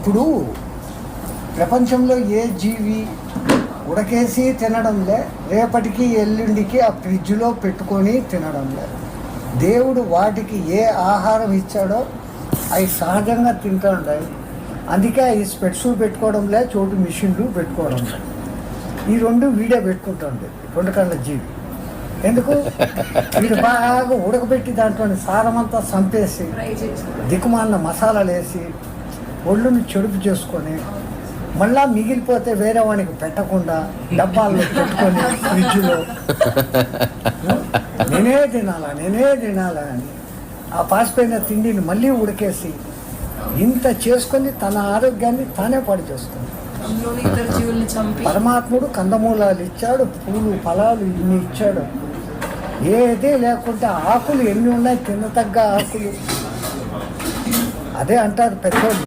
ఇప్పుడు ప్రపంచంలో ఏ జీవి ఉడకేసి తినడంలే, రేపటికి ఎల్లుండికి ఆ ఫ్రిడ్జ్లో పెట్టుకొని తినడంలే. దేవుడు వాటికి ఏ ఆహారం ఇచ్చాడో అవి సహజంగా తింటుండే. అందుకే ఈ స్పెట్స్ పెట్టుకోవడంలే, చోటు మిషన్లు పెట్టుకోవడంలే. ఈ రెండు వీడే పెట్టుకుంటుండే రెండు కళ్ళ జీవి. ఎందుకు? వీడు బాగా ఉడకబెట్టి దాంట్లో సారమంతా చంపేసి దిక్కుమాలిన మసాలాలు వేసి ఒళ్ళుని చెడుపు చేసుకొని మళ్ళా మిగిలిపోతే వేరే వానికి పెట్టకుండా డబ్బాల్లో పెట్టుకొని ఫ్రిడ్జ్లో నేనే తినాలా అని ఆ పాసిపోయిన తిండిని మళ్ళీ ఉడికేసి ఇంత చేసుకొని తన ఆరోగ్యాన్ని తానే పాడు చేసుకుంది. పరమాత్ముడు కందమూలాలు ఇచ్చాడు, పూలు ఫలాలు ఇన్ని ఇచ్చాడు. ఏది లేకుంటే ఆకులు ఎన్ని ఉన్నాయి తినతగ్గ ఆకులు. అదే అంటారు పెద్దోళ్ళు.